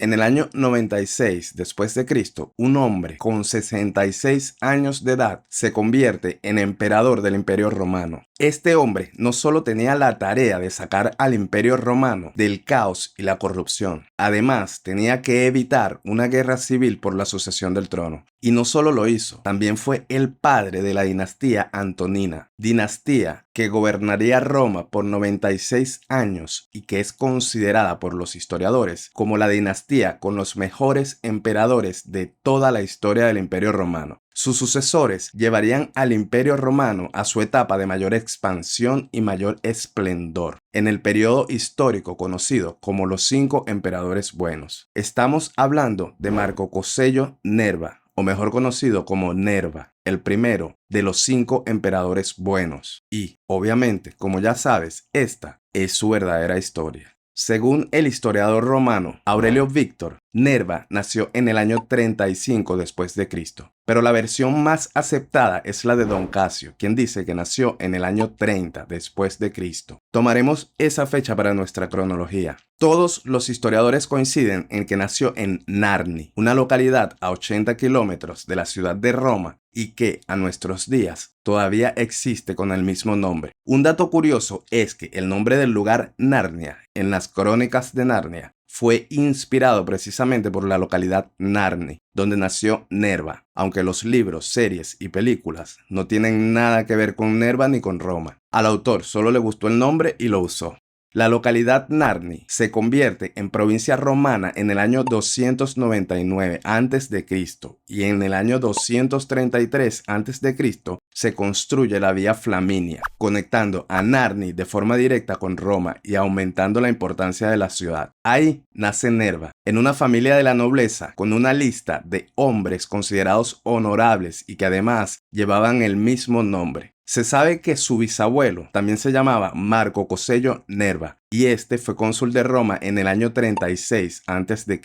En el año 96 después de Cristo, un hombre con 66 años de edad se convierte en emperador del Imperio Romano. Este hombre no solo tenía la tarea de sacar al Imperio Romano del caos y la corrupción, además tenía que evitar una guerra civil por la sucesión del trono. Y no solo lo hizo, también fue el padre de la dinastía Antonina, dinastía que gobernaría Roma por 96 años y que es considerada por los historiadores como la dinastía con los mejores emperadores de toda la historia del Imperio Romano. Sus sucesores llevarían al Imperio Romano a su etapa de mayor expansión y mayor esplendor, en el periodo histórico conocido como los 5 emperadores buenos. Estamos hablando de Marco Cosello Nerva, o mejor conocido como Nerva, el primero de los 5 emperadores buenos. Y, obviamente, como ya sabes, esta es su verdadera historia. Según el historiador romano Aurelio Víctor, Nerva nació en el año 35 después de Cristo. Pero la versión más aceptada es la de Don Casio, quien dice que nació en el año 30 después de Cristo. Tomaremos esa fecha para nuestra cronología. Todos los historiadores coinciden en que nació en Narni, una localidad a 80 kilómetros de la ciudad de Roma y que a nuestros días todavía existe con el mismo nombre. Un dato curioso es que el nombre del lugar Narnia en las crónicas de Narnia fue inspirado precisamente por la localidad Narni, donde nació Nerva, aunque los libros, series y películas no tienen nada que ver con Nerva ni con Roma. Al autor solo le gustó el nombre y lo usó. La localidad Narni se convierte en provincia romana en el año 299 a.C. y en el año 233 a.C. se construye la vía Flaminia, conectando a Narni de forma directa con Roma y aumentando la importancia de la ciudad. Ahí nace Nerva, en una familia de la nobleza con una lista de hombres considerados honorables y que además llevaban el mismo nombre. Se sabe que su bisabuelo también se llamaba Marco Cosello Nerva y este fue cónsul de Roma en el año 36 a.C.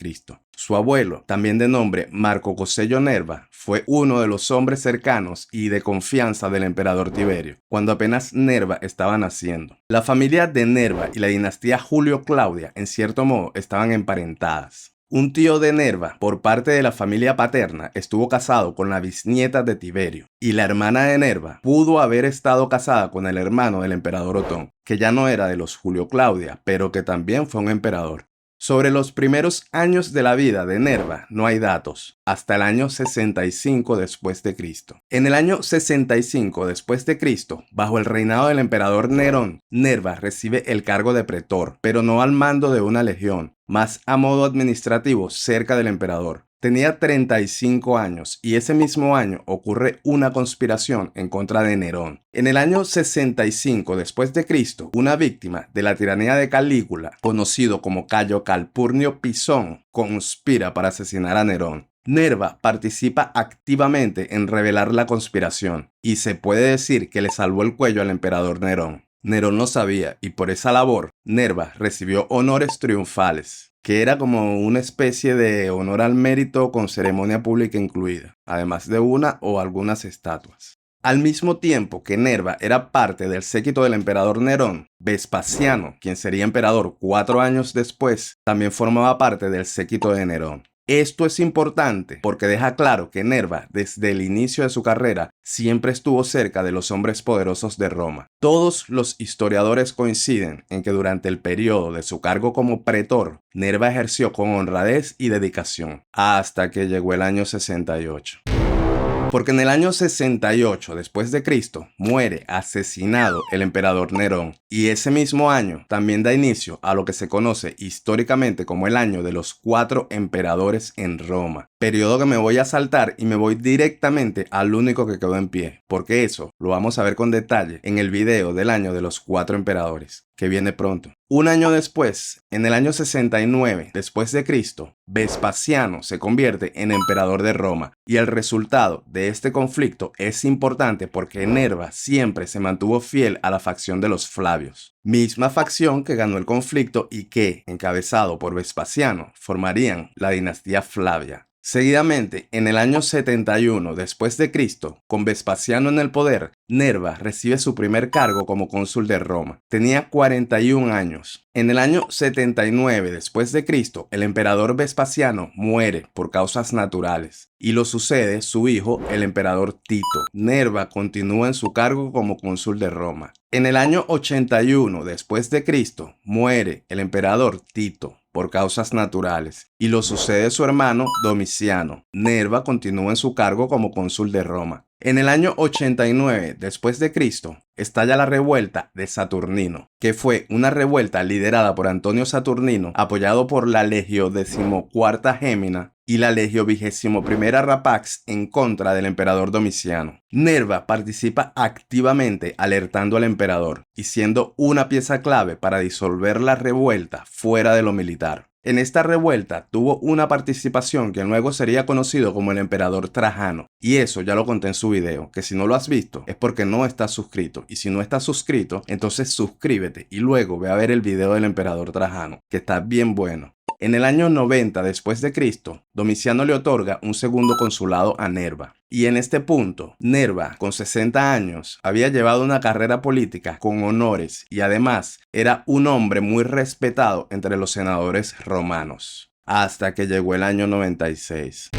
Su abuelo, también de nombre Marco Cosello Nerva, fue uno de los hombres cercanos y de confianza del emperador Tiberio, cuando apenas Nerva estaba naciendo. La familia de Nerva y la dinastía Julio Claudia, en cierto modo, estaban emparentadas. Un tío de Nerva, por parte de la familia paterna, estuvo casado con la bisnieta de Tiberio, y la hermana de Nerva pudo haber estado casada con el hermano del emperador Otón, que ya no era de los Julio Claudia, pero que también fue un emperador. Sobre los primeros años de la vida de Nerva no hay datos, hasta el año 65 después de Cristo. En el año 65 después de Cristo, bajo el reinado del emperador Nerón, Nerva recibe el cargo de pretor, pero no al mando de una legión, más a modo administrativo cerca del emperador. Tenía 35 años y ese mismo año ocurre una conspiración en contra de Nerón. En el año 65 después de Cristo, una víctima de la tiranía de Calígula, conocido como Cayo Calpurnio Pisón, conspira para asesinar a Nerón. Nerva participa activamente en revelar la conspiración y se puede decir que le salvó el cuello al emperador Nerón. Nerón lo sabía y por esa labor, Nerva recibió honores triunfales, que era como una especie de honor al mérito con ceremonia pública incluida, además de una o algunas estatuas. Al mismo tiempo que Nerva era parte del séquito del emperador Nerón, Vespasiano, quien sería emperador 4 años después, también formaba parte del séquito de Nerón. Esto es importante porque deja claro que Nerva, desde el inicio de su carrera, siempre estuvo cerca de los hombres poderosos de Roma. Todos los historiadores coinciden en que durante el periodo de su cargo como pretor, Nerva ejerció con honradez y dedicación, hasta que llegó el año 68. Porque en el año 68 después de Cristo muere asesinado el emperador Nerón y ese mismo año también da inicio a lo que se conoce históricamente como el año de los 4 emperadores en Roma. Periodo que me voy a saltar y me voy directamente al único que quedó en pie, porque eso lo vamos a ver con detalle en el video del año de los 4 emperadores, que viene pronto. Un año después, en el año 69 después de Cristo, Vespasiano se convierte en emperador de Roma y el resultado de este conflicto es importante porque Nerva siempre se mantuvo fiel a la facción de los Flavios, misma facción que ganó el conflicto y que, encabezado por Vespasiano, formarían la dinastía Flavia. Seguidamente, en el año 71 después de Cristo, con Vespasiano en el poder, Nerva recibe su primer cargo como cónsul de Roma. Tenía 41 años. En el año 79 después de Cristo, el emperador Vespasiano muere por causas naturales y lo sucede su hijo, el emperador Tito. Nerva continúa en su cargo como cónsul de Roma. En el año 81 después de Cristo, muere el emperador Tito por causas naturales y lo sucede su hermano Domiciano. Nerva continúa en su cargo como cónsul de Roma. En el año 89 después de Cristo, estalla la revuelta de Saturnino, que fue una revuelta liderada por Antonio Saturnino, apoyado por la Legio XIV Gémina y la Legio XXI Rapax en contra del emperador Domiciano. Nerva participa activamente alertando al emperador y siendo una pieza clave para disolver la revuelta fuera de lo militar. En esta revuelta tuvo una participación que luego sería conocido como el emperador Trajano, y eso ya lo conté en su video, que si no lo has visto es porque no estás suscrito, y si no estás suscrito, entonces suscríbete y luego ve a ver el video del emperador Trajano, que está bien bueno. En el año 90 después de Cristo, Domiciano le otorga un segundo consulado a Nerva. Y en este punto, Nerva, con 60 años, había llevado una carrera política con honores y además era un hombre muy respetado entre los senadores romanos. Hasta que llegó el año 96.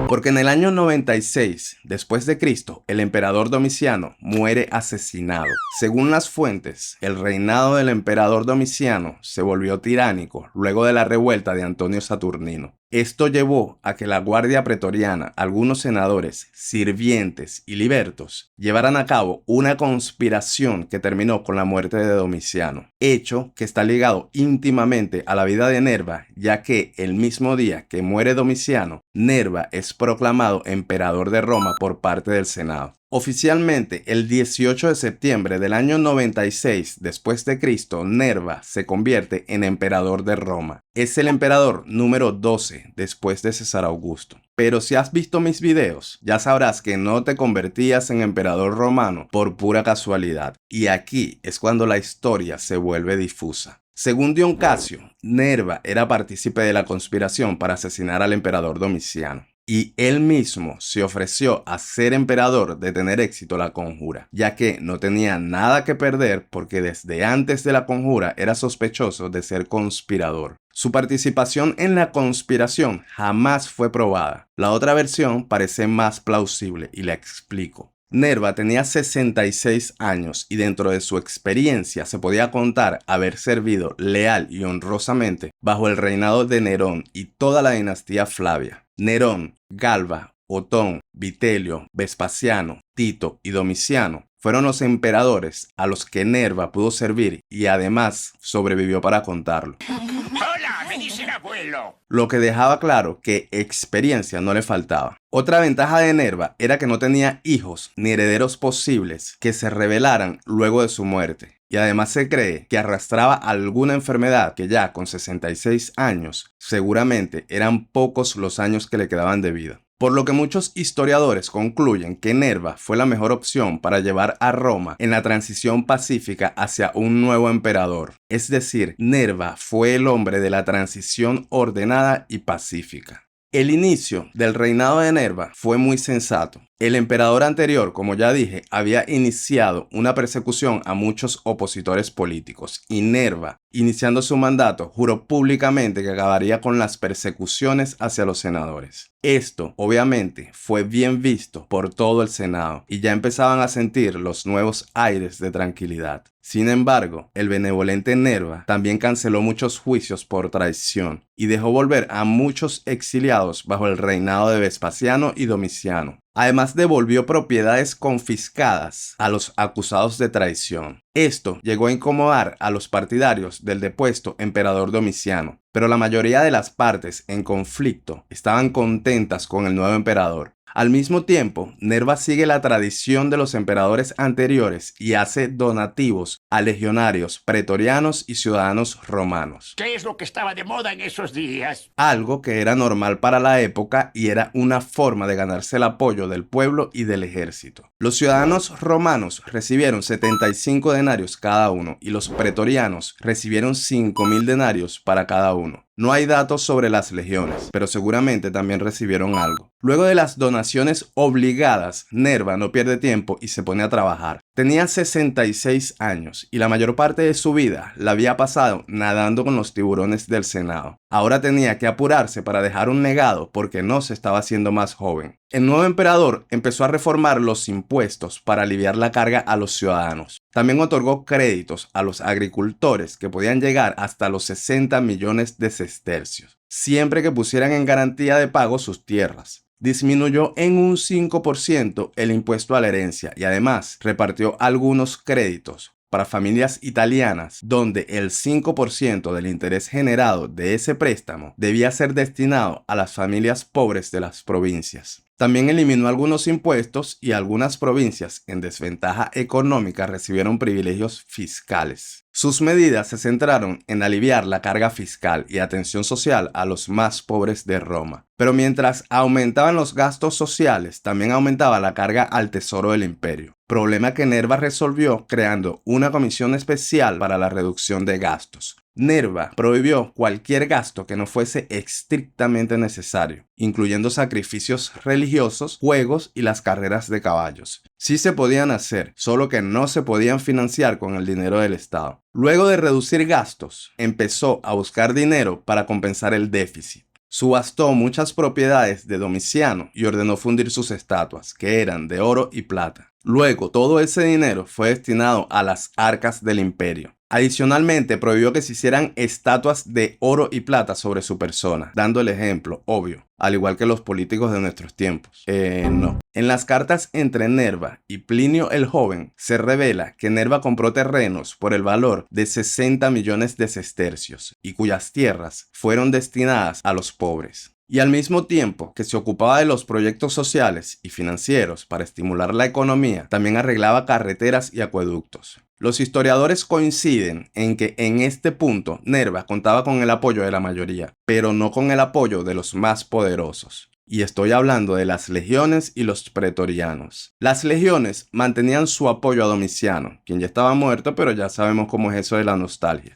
Porque en el año 96 después de Cristo, el emperador Domiciano muere asesinado. Según las fuentes, el reinado del emperador Domiciano se volvió tiránico luego de la revuelta de Antonio Saturnino. Esto llevó a que la Guardia Pretoriana, algunos senadores, sirvientes y libertos llevaran a cabo una conspiración que terminó con la muerte de Domiciano, hecho que está ligado íntimamente a la vida de Nerva, ya que el mismo día que muere Domiciano, Nerva es proclamado emperador de Roma por parte del Senado. Oficialmente, el 18 de septiembre del año 96 después de Cristo, Nerva se convierte en emperador de Roma. Es el emperador número 12 después de César Augusto. Pero si has visto mis videos, ya sabrás que no te convertías en emperador romano por pura casualidad. Y aquí es cuando la historia se vuelve difusa. Según Dion Casio, Nerva era partícipe de la conspiración para asesinar al emperador Domiciano. Y él mismo se ofreció a ser emperador de tener éxito la conjura, ya que no tenía nada que perder porque desde antes de la conjura era sospechoso de ser conspirador. Su participación en la conspiración jamás fue probada. La otra versión parece más plausible y la explico. Nerva tenía 66 años y dentro de su experiencia se podía contar haber servido leal y honrosamente bajo el reinado de Nerón y toda la dinastía Flavia. Nerón, Galba, Otón, Vitelio, Vespasiano, Tito y Domiciano fueron los emperadores a los que Nerva pudo servir y además sobrevivió para contarlo. ¡Hola! ¡Me dice el abuelo! Lo que dejaba claro que experiencia no le faltaba. Otra ventaja de Nerva era que no tenía hijos ni herederos posibles que se rebelaran luego de su muerte. Y además se cree que arrastraba alguna enfermedad que ya con 66 años seguramente eran pocos los años que le quedaban de vida. Por lo que muchos historiadores concluyen que Nerva fue la mejor opción para llevar a Roma en la transición pacífica hacia un nuevo emperador. Es decir, Nerva fue el hombre de la transición ordenada y pacífica. El inicio del reinado de Nerva fue muy sensato. El emperador anterior, como ya dije, había iniciado una persecución a muchos opositores políticos y Nerva, iniciando su mandato, juró públicamente que acabaría con las persecuciones hacia los senadores. Esto, obviamente, fue bien visto por todo el Senado y ya empezaban a sentir los nuevos aires de tranquilidad. Sin embargo, el benevolente Nerva también canceló muchos juicios por traición y dejó volver a muchos exiliados bajo el reinado de Vespasiano y Domiciano. Además, devolvió propiedades confiscadas a los acusados de traición. Esto llegó a incomodar a los partidarios del depuesto emperador Domiciano, pero la mayoría de las partes en conflicto estaban contentas con el nuevo emperador. Al mismo tiempo, Nerva sigue la tradición de los emperadores anteriores y hace donativos a legionarios, pretorianos y ciudadanos romanos. ¿Qué es lo que estaba de moda en esos días? Algo que era normal para la época y era una forma de ganarse el apoyo del pueblo y del ejército. Los ciudadanos romanos recibieron 75 denarios cada uno y los pretorianos recibieron 5.000 denarios para cada uno. No hay datos sobre las legiones, pero seguramente también recibieron algo. Luego de las donaciones obligadas, Nerva no pierde tiempo y se pone a trabajar. Tenía 66 años y la mayor parte de su vida la había pasado nadando con los tiburones del Senado. Ahora tenía que apurarse para dejar un legado porque no se estaba haciendo más joven. El nuevo emperador empezó a reformar los impuestos para aliviar la carga a los ciudadanos. También otorgó créditos a los agricultores que podían llegar hasta los 60 millones de sestercios, siempre que pusieran en garantía de pago sus tierras. Disminuyó en un 5% el impuesto a la herencia y además repartió algunos créditos para familias italianas, donde el 5% del interés generado de ese préstamo debía ser destinado a las familias pobres de las provincias. También eliminó algunos impuestos y algunas provincias en desventaja económica recibieron privilegios fiscales. Sus medidas se centraron en aliviar la carga fiscal y atención social a los más pobres de Roma. Pero mientras aumentaban los gastos sociales, también aumentaba la carga al tesoro del imperio. Problema que Nerva resolvió creando una comisión especial para la reducción de gastos. Nerva prohibió cualquier gasto que no fuese estrictamente necesario, incluyendo sacrificios religiosos, juegos y las carreras de caballos. Sí se podían hacer, solo que no se podían financiar con el dinero del Estado. Luego de reducir gastos, empezó a buscar dinero para compensar el déficit. Subastó muchas propiedades de Domiciano y ordenó fundir sus estatuas, que eran de oro y plata. Luego, todo ese dinero fue destinado a las arcas del imperio. Adicionalmente, prohibió que se hicieran estatuas de oro y plata sobre su persona, dando el ejemplo, obvio, al igual que los políticos de nuestros tiempos. No. En las cartas entre Nerva y Plinio el Joven, se revela que Nerva compró terrenos por el valor de 60 millones de sestercios y cuyas tierras fueron destinadas a los pobres. Y al mismo tiempo que se ocupaba de los proyectos sociales y financieros para estimular la economía, también arreglaba carreteras y acueductos. Los historiadores coinciden en que en este punto Nerva contaba con el apoyo de la mayoría, pero no con el apoyo de los más poderosos. Y estoy hablando de las legiones y los pretorianos. Las legiones mantenían su apoyo a Domiciano, quien ya estaba muerto, pero ya sabemos cómo es eso de la nostalgia.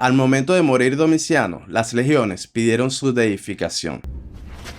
Al momento de morir Domiciano, las legiones pidieron su deificación.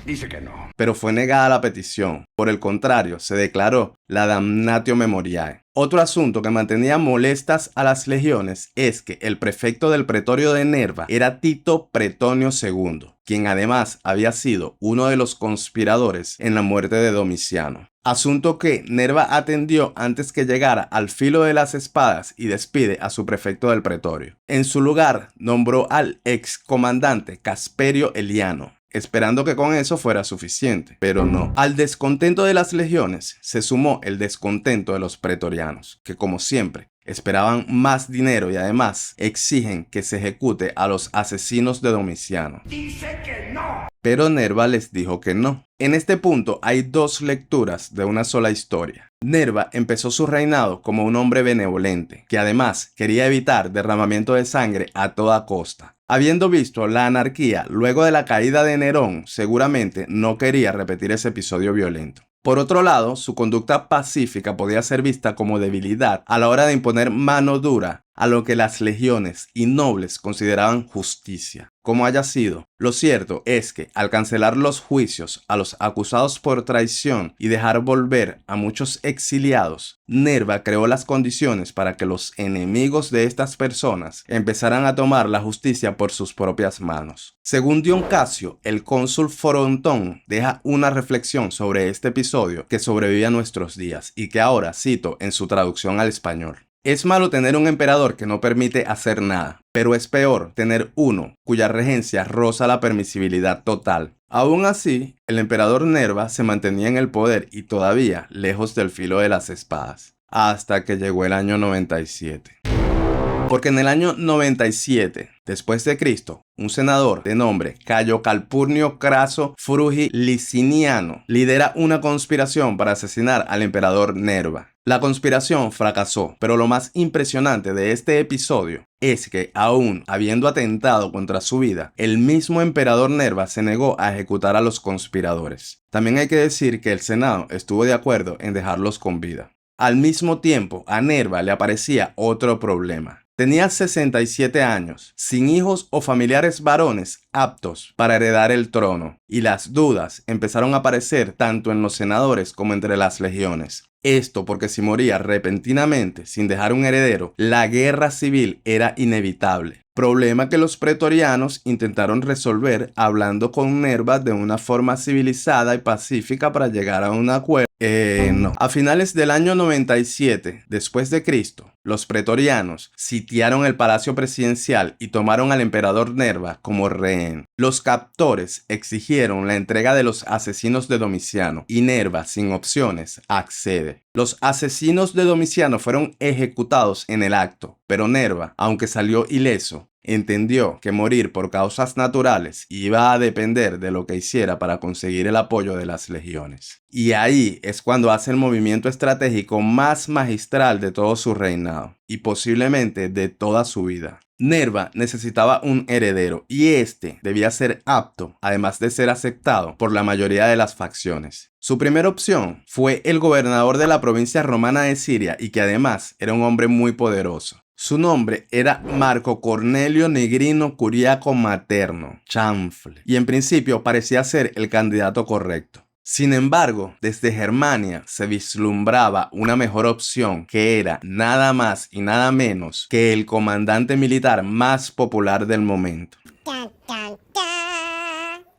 Dice que no. Pero fue negada la petición. Por el contrario, se declaró la damnatio memoriae. Otro asunto que mantenía molestas a las legiones es que el prefecto del pretorio de Nerva era Tito Pretonio II, quien además había sido uno de los conspiradores en la muerte de Domiciano. Asunto que Nerva atendió antes que llegara al filo de las espadas y despide a su prefecto del pretorio. En su lugar, nombró al excomandante Casperio Eliano, esperando que con eso fuera suficiente, pero no. Al descontento de las legiones se sumó el descontento de los pretorianos, que como siempre esperaban más dinero y además exigen que se ejecute a los asesinos de Domiciano. Dice que no. Pero Nerva les dijo que no. En este punto hay dos lecturas de una sola historia. Nerva empezó su reinado como un hombre benevolente, que además quería evitar derramamiento de sangre a toda costa. Habiendo visto la anarquía luego de la caída de Nerón, seguramente no quería repetir ese episodio violento. Por otro lado, su conducta pacífica podía ser vista como debilidad a la hora de imponer mano dura a lo que las legiones y nobles consideraban justicia. Como haya sido, lo cierto es que al cancelar los juicios a los acusados por traición y dejar volver a muchos exiliados, Nerva creó las condiciones para que los enemigos de estas personas empezaran a tomar la justicia por sus propias manos. Según Dion Casio, el cónsul Frontón deja una reflexión sobre este episodio que sobrevive a nuestros días y que ahora cito en su traducción al español. Es malo tener un emperador que no permite hacer nada, pero es peor tener uno cuya regencia roza la permisibilidad total. Aún así, el emperador Nerva se mantenía en el poder y todavía lejos del filo de las espadas, hasta que llegó el año 97. Porque en el año 97 después de Cristo, un senador de nombre Cayo Calpurnio Craso Frugi Liciniano lidera una conspiración para asesinar al emperador Nerva. La conspiración fracasó, pero lo más impresionante de este episodio es que, aún habiendo atentado contra su vida, el mismo emperador Nerva se negó a ejecutar a los conspiradores. También hay que decir que el Senado estuvo de acuerdo en dejarlos con vida. Al mismo tiempo, a Nerva le aparecía otro problema. Tenía 67 años, sin hijos o familiares varones aptos para heredar el trono, y las dudas empezaron a aparecer tanto en los senadores como entre las legiones. Esto porque si moría repentinamente sin dejar un heredero, la guerra civil era inevitable. Problema que los pretorianos intentaron resolver hablando con Nerva de una forma civilizada y pacífica para llegar a un acuerdo. No. A finales del año 97 después de Cristo, los pretorianos sitiaron el palacio presidencial y tomaron al emperador Nerva como rehén. Los captores exigieron la entrega de los asesinos de Domiciano y Nerva, sin opciones, accede. Los asesinos de Domiciano fueron ejecutados en el acto, pero Nerva, aunque salió ileso, entendió que morir por causas naturales iba a depender de lo que hiciera para conseguir el apoyo de las legiones. Y ahí es cuando hace el movimiento estratégico más magistral de todo su reinado, y posiblemente de toda su vida. Nerva necesitaba un heredero, y este debía ser apto, además de ser aceptado por la mayoría de las facciones. Su primera opción fue el gobernador de la provincia romana de Siria, y que además era un hombre muy poderoso. Su nombre era Marco Cornelio Negrino Curiaco Materno, chanfle, y en principio parecía ser el candidato correcto. Sin embargo, desde Germania se vislumbraba una mejor opción que era nada más y nada menos que el comandante militar más popular del momento.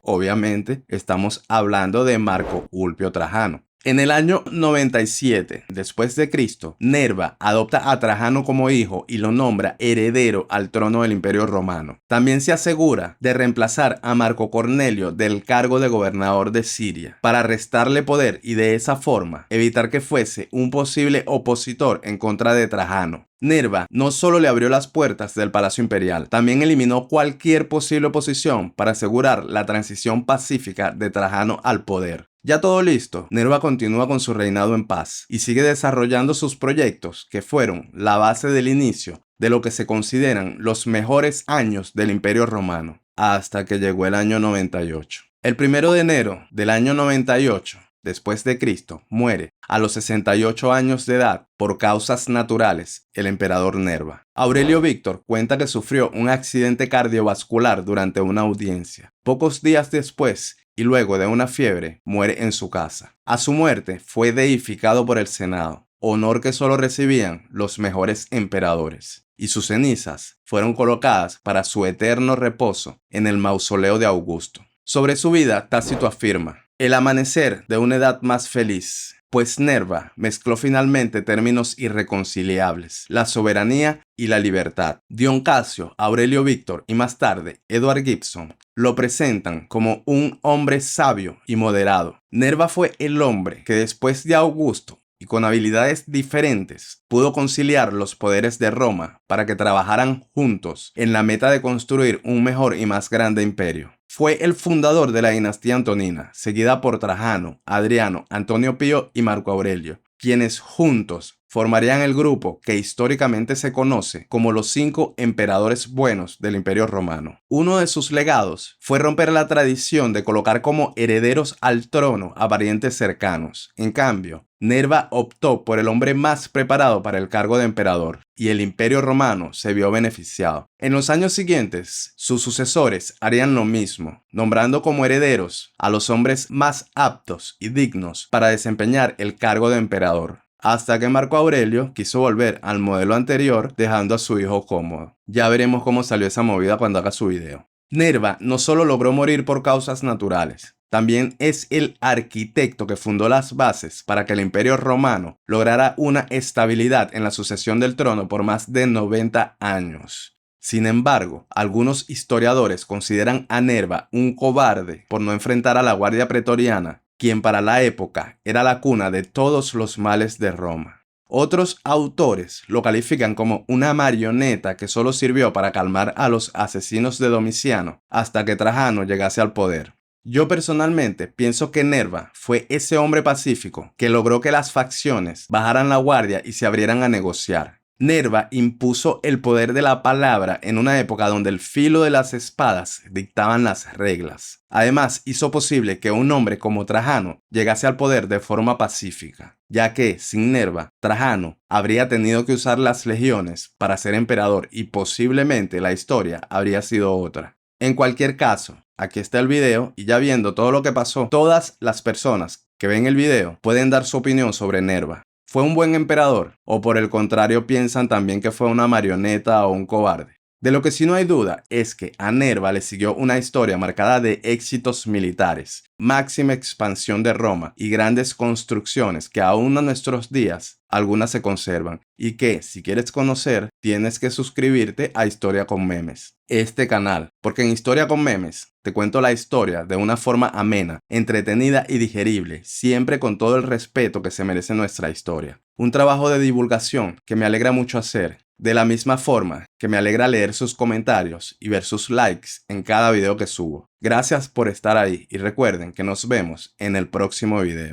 Obviamente, estamos hablando de Marco Ulpio Trajano. En el año 97 después de Cristo, Nerva adopta a Trajano como hijo y lo nombra heredero al trono del Imperio Romano. También se asegura de reemplazar a Marco Cornelio del cargo de gobernador de Siria para restarle poder y de esa forma evitar que fuese un posible opositor en contra de Trajano. Nerva no solo le abrió las puertas del Palacio Imperial, también eliminó cualquier posible oposición para asegurar la transición pacífica de Trajano al poder. Ya todo listo, Nerva continúa con su reinado en paz y sigue desarrollando sus proyectos que fueron la base del inicio de lo que se consideran los mejores años del Imperio Romano, hasta que llegó el año 98. El 1 de enero del año 98, después de Cristo, muere a los 68 años de edad por causas naturales el emperador Nerva. Aurelio Víctor cuenta que sufrió un accidente cardiovascular durante una audiencia. Pocos días después, y luego de una fiebre, muere en su casa. A su muerte fue deificado por el Senado, honor que solo recibían los mejores emperadores, y sus cenizas fueron colocadas para su eterno reposo en el mausoleo de Augusto. Sobre su vida, Tácito afirma: el amanecer de una edad más feliz, pues Nerva mezcló finalmente términos irreconciliables, la soberanía y la libertad. Dion Casio, Aurelio Víctor y más tarde Edward Gibson lo presentan como un hombre sabio y moderado. Nerva fue el hombre que después de Augusto y con habilidades diferentes pudo conciliar los poderes de Roma para que trabajaran juntos en la meta de construir un mejor y más grande imperio. Fue el fundador de la dinastía antonina, seguida por Trajano, Adriano, Antonio Pío y Marco Aurelio, quienes juntos formarían el grupo que históricamente se conoce como los 5 emperadores buenos del Imperio Romano. Uno de sus legados fue romper la tradición de colocar como herederos al trono a parientes cercanos. En cambio, Nerva optó por el hombre más preparado para el cargo de emperador, y el Imperio Romano se vio beneficiado. En los años siguientes, sus sucesores harían lo mismo, nombrando como herederos a los hombres más aptos y dignos para desempeñar el cargo de emperador, hasta que Marco Aurelio quiso volver al modelo anterior, dejando a su hijo cómodo. Ya veremos cómo salió esa movida cuando haga su video. Nerva no solo logró morir por causas naturales, también es el arquitecto que fundó las bases para que el Imperio Romano lograra una estabilidad en la sucesión del trono por más de 90 años. Sin embargo, algunos historiadores consideran a Nerva un cobarde por no enfrentar a la Guardia Pretoriana, quien para la época era la cuna de todos los males de Roma. Otros autores lo califican como una marioneta que solo sirvió para calmar a los asesinos de Domiciano hasta que Trajano llegase al poder. Yo personalmente pienso que Nerva fue ese hombre pacífico que logró que las facciones bajaran la guardia y se abrieran a negociar. Nerva impuso el poder de la palabra en una época donde el filo de las espadas dictaban las reglas. Además, hizo posible que un hombre como Trajano llegase al poder de forma pacífica, ya que, sin Nerva, Trajano habría tenido que usar las legiones para ser emperador y posiblemente la historia habría sido otra. En cualquier caso, aquí está el video y ya viendo todo lo que pasó, todas las personas que ven el video pueden dar su opinión sobre Nerva. ¿Fue un buen emperador? ¿O por el contrario piensan también que fue una marioneta o un cobarde? De lo que sí no hay duda es que a Nerva le siguió una historia marcada de éxitos militares, máxima expansión de Roma y grandes construcciones que aún a nuestros días algunas se conservan y que, si quieres conocer, tienes que suscribirte a Historia con Memes, este canal, porque en Historia con Memes te cuento la historia de una forma amena, entretenida y digerible, siempre con todo el respeto que se merece nuestra historia. Un trabajo de divulgación que me alegra mucho hacer, de la misma forma que me alegra leer sus comentarios y ver sus likes en cada video que subo. Gracias por estar ahí y recuerden que nos vemos en el próximo video.